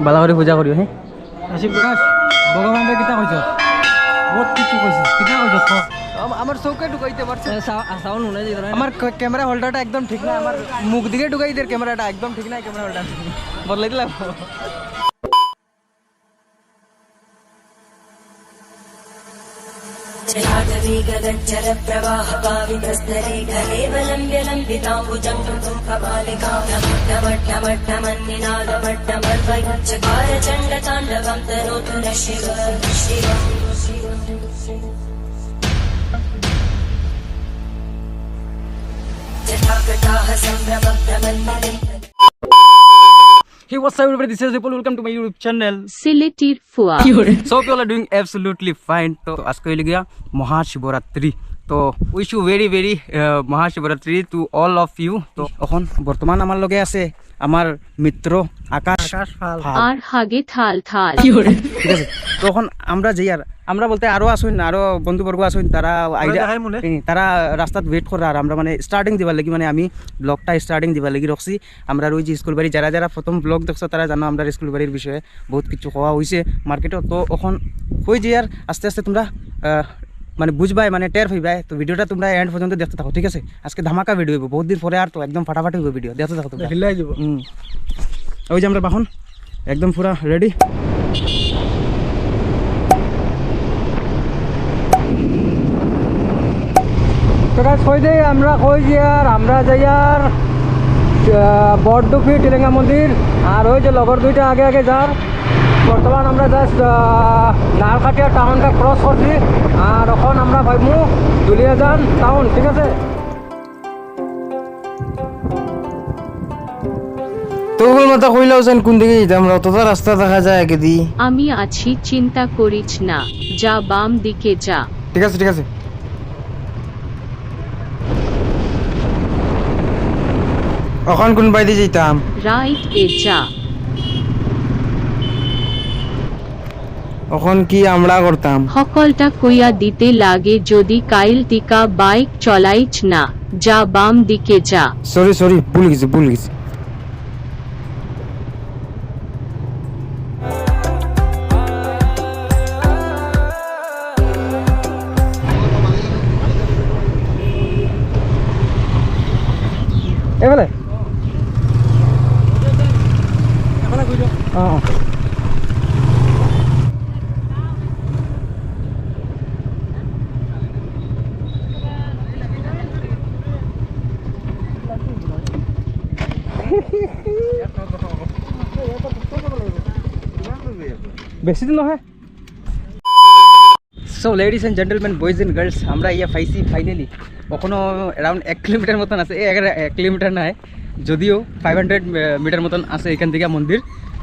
বালা করে পূজা করিও হ্যাঁ আশিক প্রকাশ ভগবানরে কিতা কইছ বহুত কিছু কইছিস কিতা কইছ আমার চৌকে ঢুকাইতে পারছে সাউন্ড শুনে যাই আমার ক্যামেরা হোল্ডারটা একদম ঠিক না আমার মুখ দিকে ঢুকাই দের ক্যামেরাটা একদম ঠিক না ক্যামেরা হোল্ডার বদলাই দিলাম जलाटवीगदज्जल प्रवाह पावितस्तरे कलेवलम्ब्य लम्बिताम्बुजं कपालिकां नमट्टमट्टमन्निनादमट्टमर्वयच्चकार चण्डताण्डवं तनोतु न Shiv जटाकटाः सम्भ्रमभ्रमन्निलिम् Hey, what's up everybody, this is Vipul, welcome to my YouTube channel সিলেটির ফুয়া So hope you all are doing absolutely fine তো আজকে হইল গিয়া মহাশিবরাত্রি তো wish you very very Mahashivratri to all of you তো এখন বর্তমান আমার লগে আছে আমার মিত্র আকাশ ফাল আর হাগে থাল থাল ঠিক আছে তখন আমরা যাই আর আমরা বলতে আরো আসুন আরো বন্ধুবর্গ আসুন তারা তারা রাস্তাত ওয়েট করে আর আমরা মানে স্টার্টিং দিবার লাগি মানে আমি ব্লগটা স্টার্টিং দিবার লাগি রাখছি আমরা ওই যে স্কুল বাড়ি যারা যারা প্রথম ব্লগ দেখছো তারা জানো আমরা স্কুল বাড়ির বিষয়ে বহুত কিছু হওয়া হয়েছে মার্কেটে তো এখন ওই যে আর আস্তে আস্তে তোমরা মানে বুঝবাই মানে টের হইবাই তো ভিডিওটা তোমরা এন্ড পর্যন্ত দেখতে থাকো ঠিক আছে আজকে ধামাকা ভিডিও হইব বহুত দিন পরে আর তো একদম ফাটাফাটি হইব ভিডিও দেখতে থাকো তোমরা ওই যে আমরা বাহন একদম পুরা রেডি কই দেই আমরা কই যে আর আমরা যাই আর বড়ডুফি টিলেঙ্গা মন্দির আর ওই যে লগর দুইটা আগে আগে যার বর্তমান আমরা জাস্ট নালকাটিয়া টাউনটা ক্রস করছি আর এখন আমরা ভাববো দুলিয়াজান টাউন ঠিক আছে তোর মাথা কইলাও যেন কোন দিকে যেতাম অত রাস্তা দেখা যায় আগে দি আমি আছি চিন্তা করিস না যা বাম দিকে যা ঠিক আছে ঠিক আছে এখন কোন বাইরে যেতাম রাইট এ যা এখন কি আমরা করতাম সকলটা কইয়া দিতে লাগে যদি কাইল টিকা বাইক চলাইছ না যা বাম দিকে যা সরি সরি ভুল গেছি এবেলে বেশি দিন নহয় so ladies and gentleman boys and girls আমরা ইয়া পাইছি ফাইনালি কখনো অ্যারাউন্ড 1 কিলোমিটার মতন আছে 1 কিলোমিটার নাই যদিও 500 মিটার মতন আছে এখান থেকে মন্দির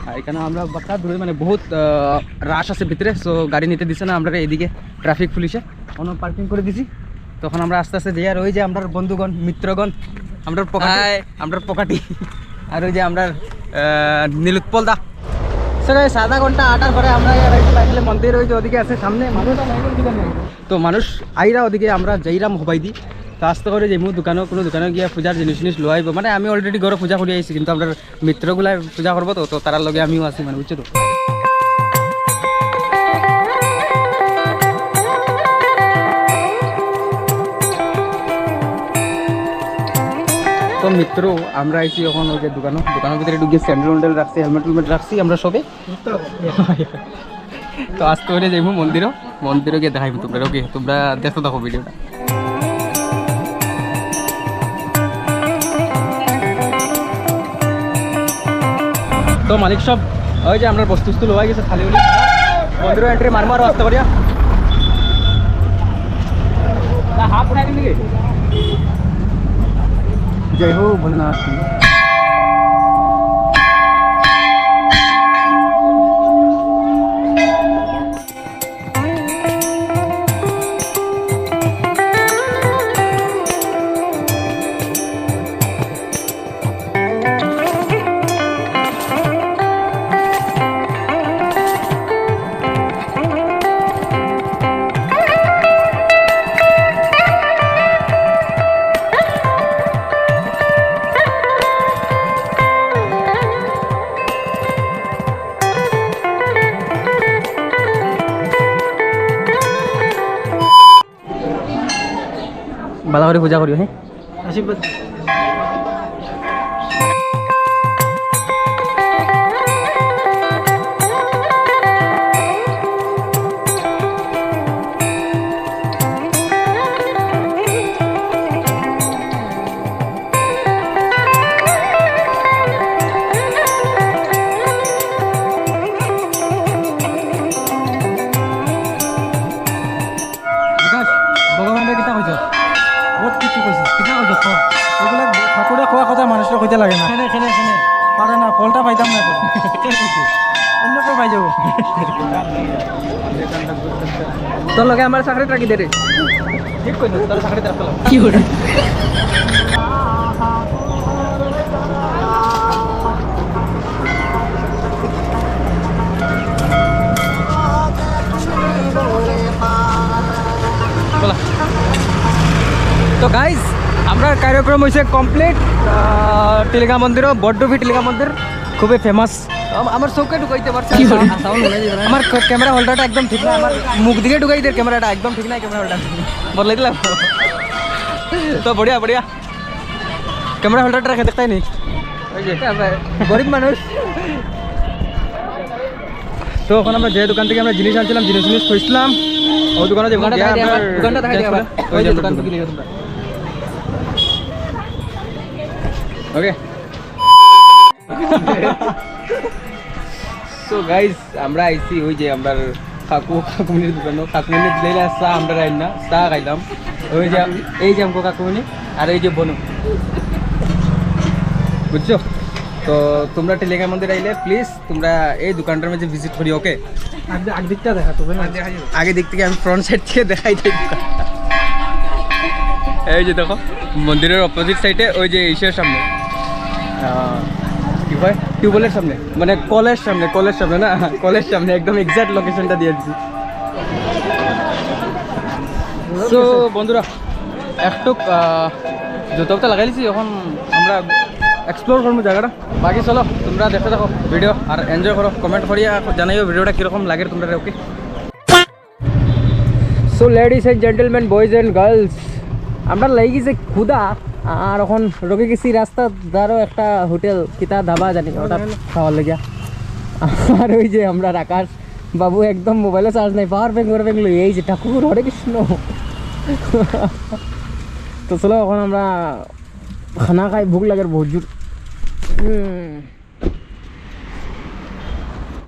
আর এখানে আমরা বাচ্চা দূরে মানে বহুত রাশ আছে ভিতরে সো গাড়ি নিতে দিছে না আমরা এদিকে ট্রাফিক পুলিশে কোনো পার্কিং করে দিছি তখন আমরা আস্তে আস্তে যাই আর ওই যে আমরা বন্ধুগণ মিত্রগণ আমরা পকাটি আর ওই যে আমরা নীলুৎপল দা স্যার আধা ঘন্টা আটার পরে আমরা মন্দির ওই যে ওদিকে আছে সামনে তো মানুষ আইরা ওদিকে আমরা যাইরাম হবাই দিই তো আস্তে করে যে কোনো দোকানে গিয়ে পূজার জিনিস লো আইব মানে আমি অলরেডি ঘরে পূজা করে আইছি কিন্তু আমরা মিত্রগুলা পূজা করবো তো তার লগে আমিও আছি মানে বুঝছো তো মিত্র আমরা আইছি এখন ওই যে দোকানের ভিতরে ঢুকে স্যান্ডেল রাখছি হেলমেট রাখছি আমরা সবে তো আজকে করে যাইব মন্দিরও গিয়ে দেখাইব তোমরা ওকে তোমরা দেখতে থাকো ভিডিওটা তো মালিক সব ওই যে আমরা বস্তু লোয়া গেছে খালি মন্দির এন্ট্রি মারবো আর আসতে পারিয়া হাফ উঠাই দিন নাকি জয় হো ভোলেনাথ ভালো করে পূজা করিও হ্যাঁ আশীর্বাদ ভগবানের কিতা কইছ বহুত কিছু কইছে কিতা কইছ এগুলা ঠাকুরে খোয়া কথা মানুষের কইতে লাগে না খেনে খেনে খেনে পারে না ফলটা পাইতাম না এখন অন্য কেউ পাই যাবো তোর লগে আমার চাকরিটা রাখি দে রে ঠিক কইছ তোর চাকরিটা রাখলাম কি হলো তো গাইজ আমরা কার্যক্রম হয়েছে কমপ্লিট টিলিকা মন্দিরও বড্ডভি টিলিকা মন্দির খুবই ফেমাস আমার চৌকে ঢুকাইতে পারছে আমার ক্যামেরা হোল্ডারটা একদম ঠিক না আমার মুখ দিকে ঢুকাই দে ক্যামেরাটা একদম ঠিক নাই ক্যামেরা হোল্ডার বদলাই দিলাম তো বড়িয়া বড়িয়া ক্যামেরা হোল্ডারটা রেখে দেখতাই নি ওই যে গরিব মানুষ তো এখন আমরা যে দোকান থেকে আমরা জিনিস আনছিলাম জিনিস জিনিস খুঁজছিলাম ওই দোকানে যে দোকানটা দেখাই দিই আমরা ওই যে দোকান থেকে লিখে তোমরা ওকে সো গাইস আমরা আইছি ওই যে আমরা কাকুমনির দোকান কাকুমনি দিলে চা আমরা রাইন না চা খাইলাম ওই যে এই যে আমকো কাকুমনি আর এই যে বনু বুঝছো তো তোমরা টিলিকা মন্দির আইলে প্লিজ তোমরা এই দোকানটার মধ্যে ভিজিট করি ওকে আগে দিকটা দেখা তো আগে দিক থেকে আমি ফ্রন্ট সাইড থেকে দেখাই দিই এই যে দেখো মন্দিরের অপোজিট সাইডে ওই যে ইসের সামনে কি কয় টিউবওয়েলের সামনে মানে কলের সামনে না কলের সামনে একদম এক্সাক্ট লোকেশনটা দিয়ে দিচ্ছি সো বন্ধুরা একটু জুতোটা লাগাই দিছি এখন আমরা এক্সপ্লোর করবো জায়গাটা বাকি চলো তোমরা দেখতে থাকো ভিডিও আর এনজয় করো কমেন্ট করিয়া জানাইও ভিডিওটা কীরকম লাগে তোমরা okay so ladies and gentleman boys and girls আমরা লেগে গেছে ক্ষুদা আর এখন রোগে গেছি রাস্তা ধারও একটা হোটেল কিতা ধাবা জানি ওটা খাওয়ার লেগে আর ওই যে আমরা আকাশ বাবু একদম মোবাইলে চার্জ নাই পাওয়ার ব্যাংক লই এই যে ঠাকুর হরে কৃষ্ণ তো চলো এখন আমরা খানা খাই ভোক লাগে বহুত জোর